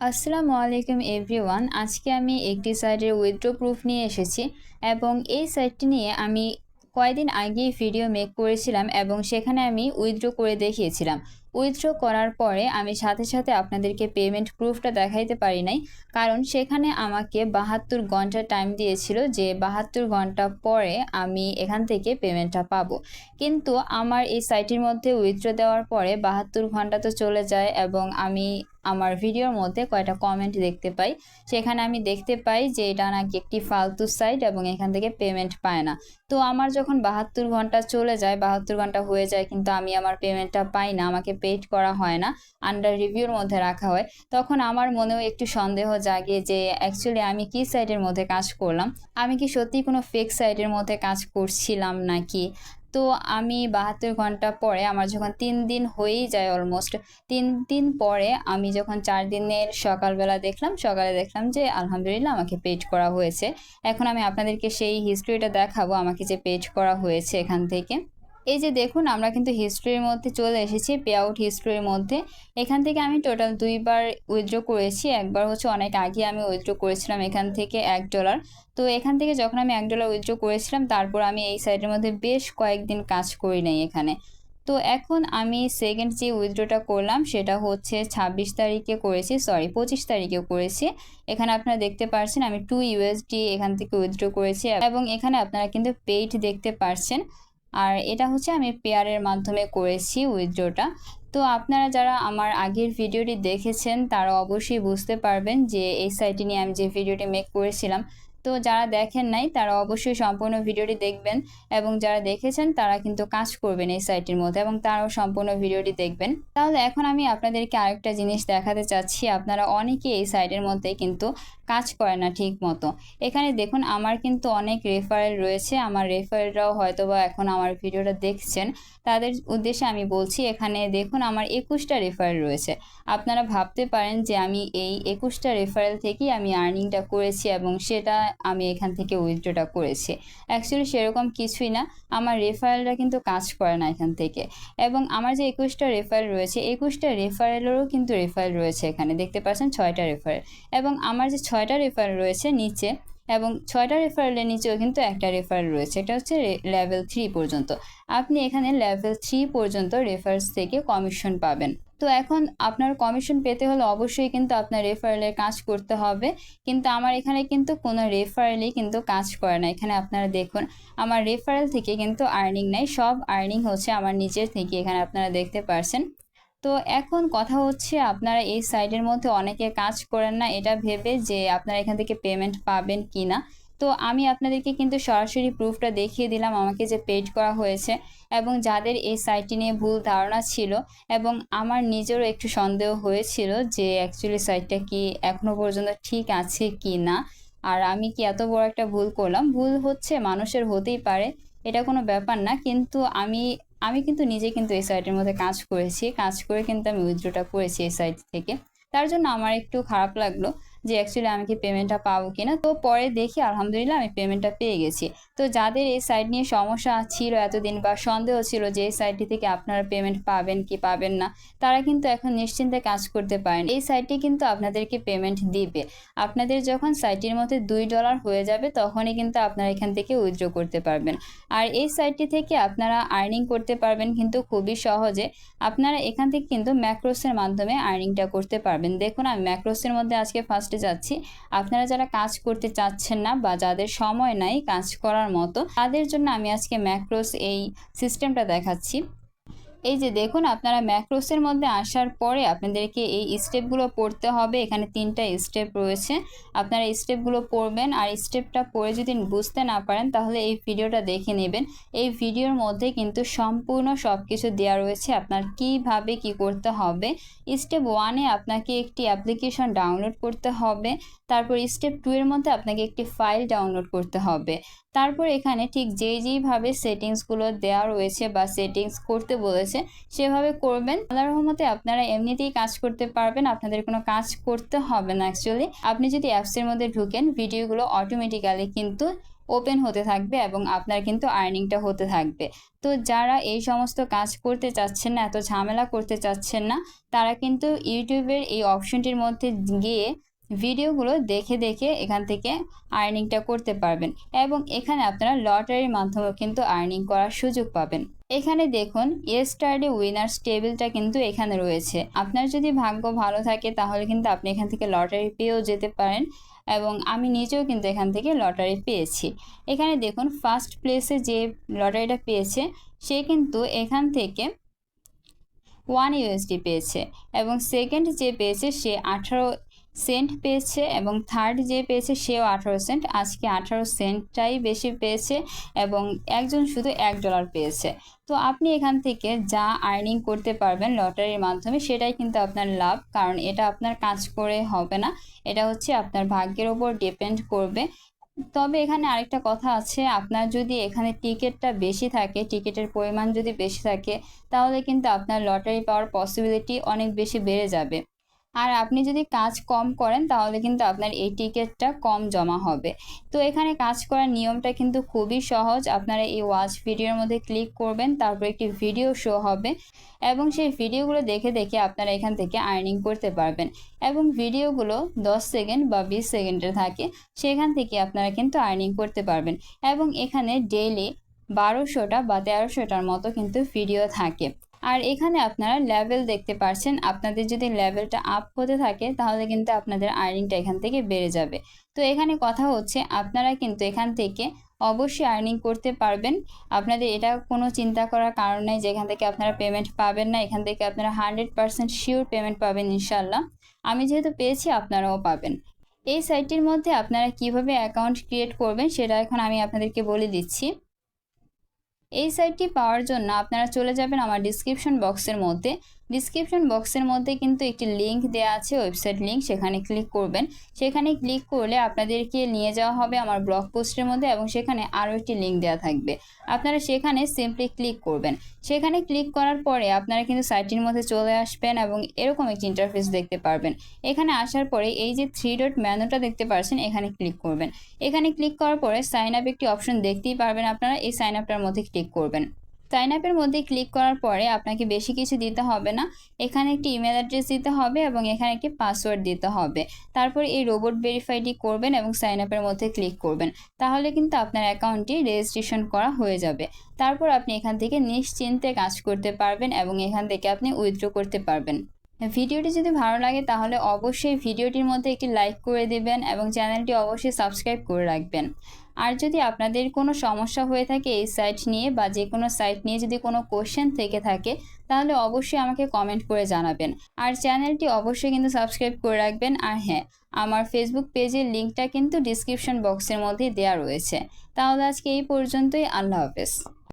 আসসালামু আলাইকুম এভরিওয়ান। আজকে আমি একটি সাইটের উইথড্র প্রুফ নিয়ে এসেছি এবং এই সাইটটি নিয়ে আমি কয়েকদিন আগেই ভিডিও মেক করেছিলাম এবং সেখানে আমি উইথড্র করে দেখিয়েছিলাম। উইথড্র করার পরে আমি সাথে সাথে আপনাদেরকে পেমেন্ট প্রুফটা দেখাইতে পারি নাই, কারণ সেখানে আমাকে 72 ঘন্টা টাইম দিয়েছিল যে 72 ঘন্টা পরে আমি এখান থেকে পেমেন্টটা পাবো। কিন্তু আমার এই সাইটের মধ্যে উইথড্র দেওয়ার পরে 72 ঘন্টা তো চলে যায় এবং আমি আমার ভিডিওর মধ্যে কয়টা কমেন্ট দেখতে পাই। সেখানে আমি দেখতে পাই যে এটা নাকি একটি ফালতু সাইট এবং এখান থেকে পেমেন্ট পায় না। তো আমার যখন 72 ঘন্টা চলে যায়, 72 ঘন্টা হয়ে যায় কিন্তু আমি আমার পেমেন্টটা পাই না, আমাকে পেড করা হয় না, আন্ডার রিভিউর মধ্যে রাখা হয়, তখন আমার মনেও একটু সন্দেহ জাগে যে অ্যাকচুয়ালি আমি কি সাইটের মধ্যে কাজ করলাম, আমি কি সত্যি কোনো ফেক সাইটের মধ্যে কাজ করছিলাম নাকি। তো আমি 72 ঘন্টা পরে আমার যখন 3 দিন হয়েই যায়, অলমোস্ট 3 দিন পরে আমি যখন 4 দিনের সকালে দেখলাম যে আলহামদুলিল্লাহ আমাকে পেড করা হয়েছে। এখন আমি আপনাদেরকে সেই হিস্ট্রিটা দেখাবো আমাকে যে পেড করা হয়েছে এখান থেকে। এই যে দেখুন, আমরা কিন্তু হিস্ট্রির মধ্যে চলে এসেছি, পে আউট হিস্ট্রির মধ্যে। এখান থেকে আমি টোটাল 2বার উইথড্র করেছি। একবার হচ্ছে অনেক আগে আমি উইথড্র করেছিলাম এখান থেকে $1। তো এখান থেকে যখন আমি $1 উইথড্র করেছিলাম, তারপর আমি এই সাইটের মধ্যে বেশ কয়েকদিন কাজ করি নাই এখানে। তো এখন আমি সেকেন্ড যে উইথড্রটা করলাম সেটা হচ্ছে 26 তারিখে করেছি, সরি 25 তারিখেও করেছি। এখানে আপনারা দেখতে পাচ্ছেন আমি $2 এখান থেকে উইথড্র করেছি এবং এখানে আপনারা কিন্তু পেইড দেখতে পাচ্ছেন। আর এটা হচ্ছে আমি পেয়ারের মাধ্যমে করেছি উইথড্রটা। তো আপনারা যারা আমার আগের ভিডিওটি দেখেছেন তারা অবশ্যই বুঝতে পারবেন যে এই সাইটটি নিয়ে আমি যে ভিডিওটি মেক করেছিলাম। তো যারা দেখেন নাই তারা অবশ্যই সম্পূর্ণ ভিডিওটি দেখবেন এবং যারা দেখেছেন তারা কিন্তু কাজ করবেন এই সাইটের মধ্যে এবং তারাও সম্পূর্ণ ভিডিওটি দেখবেন। তাহলে এখন আমি আপনাদেরকে আরেকটা জিনিস দেখাতে চাচ্ছি। আপনারা অনেকে এই সাইটের মধ্যে কিন্তু কাজ করে না ঠিক মতো। এখানে দেখুন আমার কিন্তু অনেক রেফারেল রয়েছে, আমার রেফারেলরাও হয়তোবা এখন আমার ভিডিওটা দেখছেন, তাদের উদ্দেশ্যে আমি বলছি। এখানে দেখুন আমার 21টা রেফারেল রয়েছে। আপনারা ভাবতে পারেন যে আমি এই 21টা রেফারেল থেকেই আমি আর্নিংটা করেছি এবং সেটা আমি এখান থেকে উইথড্রটা করেছি। অ্যাকচুয়ালি সেরকম কিছুই না, আমার রেফারেলরা কিন্তু কাজ করে না এখান থেকে। এবং আমার যে 21টা রেফারেল রয়েছে, 21টা রেফারেলেরও কিন্তু রেফারেল রয়েছে, এখানে দেখতে পাচ্ছেন 6টা রেফারেল। এবং আমার যে 6টা রেফারেল রয়েছে নিচে, এবং 6টা রেফারেলের নিচেও কিন্তু একটা রেফারেল রয়েছে, এটা হচ্ছে লেভেল 3 পর্যন্ত। আপনি এখানে লেভেল 3 পর্যন্ত রেফারেলস থেকে কমিশন পাবেন। তো এখন আপনার কমিশন পেতে হলে অবশ্যই কিন্তু আপনার রেফারেলের কাজ করতে হবে, কিন্তু আমার এখানে কিন্তু কোনো রেফারেলই কিন্তু কাজ করে না। এখানে আপনারা দেখুন আমার রেফারেল থেকে কিন্তু আর্নিং নেই, সব আর্নিং হচ্ছে আমার নিজের থেকে, এখানে আপনারা দেখতে পারছেন। তো এখন কথা হচ্ছে আপনারা এই সাইটের মধ্যে অনেকে কাজ করেন না এটা ভেবে যে আপনারা এখান থেকে পেমেন্ট পাবেন কি না। তো আমি আপনাদেরকে কিন্তু সরাসরি প্রুফটা দেখিয়ে দিলাম আমাকে যে পেড করা হয়েছে। এবং যাদের এই সাইটটি নিয়ে ভুল ধারণা ছিল এবং আমার নিজেরও একটু সন্দেহ হয়েছিল যে অ্যাকচুয়ালি সাইটটা কি এখনো পর্যন্ত ঠিক আছে কি না, আর আমি কি এত বড় একটা ভুল করলাম। ভুল হচ্ছে, মানুষের হতেই পারে, এটা কোনো ব্যাপার না। কিন্তু আমি আমি কিন্তু নিজে কিন্তু এই সাইটের মধ্যে কাজ করেছি, কাজ করে কিন্তু আমি উইথড্রটা করেছি এই সাইট থেকে। তার জন্য আমার একটু খারাপ লাগলো যে অ্যাকচুয়ালি আমি কি পেমেন্টটা পাবো কিনা। তো পরে দেখি আলহামদুলিল্লাহ আমি পেমেন্টটা পেয়ে গেছি। তো যাদের এই সাইট নিয়ে সমস্যা ছিল এতদিন বা সন্দেহ ছিল যে এই সাইটটি থেকে আপনারা পেমেন্ট পাবেন কি পাবেন না, তারা কিন্তু এখন নিশ্চিন্তে কাজ করতে পারেন। এই সাইটটি কিন্তু আপনাদেরকে পেমেন্ট দিবে। আপনাদের যখন সাইটটির মধ্যে $2 হয়ে যাবে তখনই কিন্তু আপনারা এখান থেকে উইথড্র করতে পারবেন। আর এই সাইটটি থেকে আপনারা আর্নিং করতে পারবেন কিন্তু খুবই সহজে। আপনারা এখান থেকে কিন্তু ম্যাক্রোসের মাধ্যমে আর্নিংটা করতে পারবেন। দেখুন আমি ম্যাক্রোসের মধ্যে আজকে ফার্স্টে যাচ্ছি। আপনারা যারা কাজ করতে চাচ্ছেন না বা যাদের সময় নাই কাজ করার মতো, তাদের জন্য আমি আজকে ম্যাক্রোস এই সিস্টেমটা দেখাচ্ছি। এই যে দেখুন আপনারা ম্যাক্রোসের মধ্যে আসার পরে আপনাদেরকে এই স্টেপগুলো পড়তে হবে। এখানে 3টা স্টেপ রয়েছে, আপনারা স্টেপগুলো পড়বেন। আর স্টেপটা পড়ে যদি বুঝতে না পারেন তাহলে এই ভিডিওটা দেখে নেবেন। এই ভিডিওর মধ্যে কিন্তু সম্পূর্ণ সব কিছু দেওয়া রয়েছে আপনার কিভাবে কি করতে হবে। স্টেপ 1-এ আপনাকে একটি অ্যাপ্লিকেশন ডাউনলোড করতে হবে। তারপর স্টেপ 2 এর মধ্যে আপনাকে একটি ফাইল ডাউনলোড করতে হবে। তারপর এখানে ঠিক যেইভাবে সেটিংসগুলো দেওয়া রয়েছে বা সেটিংস করতে বলেছে সেভাবে করবেন। আল্লাহর রহমতে আপনারা এমনিতেই কাজ করতে পারবেন, আপনাদের কোনো কাজ করতে হবে না। অ্যাকচুয়ালি আপনি যদি অ্যাপসের মধ্যে ঢুকেন ভিডিওগুলো অটোমেটিক্যালি কিন্তু ওপেন হতে থাকবে এবং আপনার কিন্তু আর্নিংটা হতে থাকবে। তো যারা এই সমস্ত কাজ করতে চাচ্ছেন না, এত ঝামেলা করতে চাচ্ছেন না, তারা কিন্তু ইউটিউবের এই অপশনটির মধ্যে গিয়ে ভিডিওগুলো দেখে দেখে এখান থেকে আর্নিংটা করতে পারবেন এবং এখানে আপনারা লটারির মাধ্যমেও কিন্তু আর্নিং করার সুযোগ পাবেন। এখানে দেখুন ইয়েস্টারডে উইনার্স টেবিলটা কিন্তু এখানে রয়েছে। আপনার যদি ভাগ্য ভালো থাকে তাহলে কিন্তু আপনি এখান থেকে লটারি পেয়েও যেতে পারেন এবং আমি নিজেও কিন্তু এখান থেকে লটারি পেয়েছি। এখানে দেখুন ফার্স্ট প্লেসে যে লটারিটা পেয়েছে সে কিন্তু এখান থেকে 1 ইউএসডি পেয়েছে এবং সেকেন্ড যে পেয়েছে সে 18 সেন্ট পেয়েছে এবং থার্ড যে পেয়েছে সেও 18 সেন্ট। আজকে 18 সেন্টটাই বেশি পেয়েছে এবং একজন শুধু $1 পেয়েছে। তো আপনি এখান থেকে যা আর্নিং করতে পারবেন লটারির মাধ্যমে সেটাই কিন্তু আপনার লাভ, কারণ এটা আপনার কাজ করে হবে না, এটা হচ্ছে আপনার ভাগ্যের ওপর ডিপেন্ড করবে। তবে এখানে আরেকটা কথা আছে, আপনার যদি এখানে টিকিটটা বেশি থাকে, টিকিটের পরিমাণ যদি বেশি থাকে তাহলে কিন্তু আপনার লটারি পাওয়ার পসিবিলিটি অনেক বেশি বেড়ে যাবে। আর আপনি যদি কাজ কম করেন তাহলে কিন্তু আপনার এই টিকিটটা কম জমা হবে। তো এখানে কাজ করার নিয়মটা কিন্তু খুবই সহজ। আপনারা এই ওয়াচ ভিডিওর মধ্যে ক্লিক করবেন, তারপর একটি ভিডিও শো হবে এবং সেই ভিডিওগুলো দেখে দেখে আপনারা এখান থেকে আর্নিং করতে পারবেন এবং ভিডিওগুলো 10 সেকেন্ড বা 20 সেকেন্ডের থাকে, সেখান থেকে আপনারা কিন্তু আর্নিং করতে পারবেন এবং এখানে ডেইলি 1200টা বা 1300টার মতো কিন্তু ভিডিও থাকে। আর এখানে আপনারা লেভেল দেখতে পাচ্ছেন, আপনাদের যদি লেভেলটা আপ হতে থাকে তাহলে কিন্তু আপনাদের আর্নিংটা এখান থেকে বেড়ে যাবে। তো এখানে কথা হচ্ছে আপনারা কিন্তু এখান থেকে অবশ্যই আর্নিং করতে পারবেন। আপনাদের এটা কোনো চিন্তা করার কারণ নেই যে এখান থেকে আপনারা পেমেন্ট পাবেন না, এখান থেকে আপনারা 100% শিওর পেমেন্ট পাবেন ইনশাল্লাহ। আমি যেহেতু পেয়েছি আপনারাও পাবেন। এই সাইটটির মধ্যে আপনারা কিভাবে অ্যাকাউন্ট ক্রিয়েট করবেন সেটা এখন আমি আপনাদেরকে বলে দিচ্ছি। এই সাইটটি পাওয়ার জন্য আপনারা চলে যাবেন আমার ডিসক্রিপশন বক্সের মধ্যে। ডিসক্রিপশন বক্সের মধ্যে কিন্তু একটি লিঙ্ক দেওয়া আছে, ওয়েবসাইট লিঙ্ক, সেখানে ক্লিক করবেন। সেখানে ক্লিক করলে আপনাদেরকে নিয়ে যাওয়া হবে আমার ব্লগ পোস্টের মধ্যে এবং সেখানে আরও একটি লিঙ্ক দেওয়া থাকবে। আপনারা সেখানে সিম্পলি ক্লিক করবেন। সেখানে ক্লিক করার পরে আপনারা কিন্তু সাইটটির মধ্যে চলে আসবেন এবং এরকম একটি ইন্টারফেস দেখতে পারবেন। এখানে আসার পরে এই যে 3 ডট মেনুটা দেখতে পাচ্ছেন এখানে ক্লিক করবেন। এখানে ক্লিক করার পরে সাইন আপ একটি অপশন দেখতেই পারবেন, আপনারা এই সাইন আপটার মধ্যে ক্লিক করবেন। সাইন আপের মধ্যে ক্লিক করার পরে আপনাকে বেশি কিছু দিতে হবে না, এখানে একটি ইমেল অ্যাড্রেস দিতে হবে এবং এখানে একটি পাসওয়ার্ড দিতে হবে। তারপর এই রোবট ভেরিফাইটি করবেন এবং সাইন আপের মধ্যে ক্লিক করবেন, তাহলে কিন্তু আপনার অ্যাকাউন্টটি রেজিস্ট্রেশন করা হয়ে যাবে। তারপর আপনি এখান থেকে নিশ্চিন্তে কাজ করতে পারবেন এবং এখান থেকে আপনি উইথড্র করতে পারবেন। ভিডিওটি যদি ভালো লাগে তাহলে অবশ্যই ভিডিওটির মধ্যে একটি লাইক করে দেবেন এবং চ্যানেলটি অবশ্যই সাবস্ক্রাইব করে রাখবেন। আর যদি আপনাদের কোনো সমস্যা হয়ে থাকে এই সাইট নিয়ে বা যে কোনো সাইট নিয়ে যদি কোনো কোশ্চেন থেকে থাকে তাহলে অবশ্যই আমাকে কমেন্ট করে জানাবেন। আর চ্যানেলটি অবশ্যই কিন্তু সাবস্ক্রাইব করে রাখবেন। আর হ্যাঁ, আমার ফেসবুক পেজের লিঙ্কটা কিন্তু ডিসক্রিপশন বক্সের মধ্যে দেওয়া রয়েছে। তাহলে আজকে এই পর্যন্তই, আল্লাহ হাফেজ।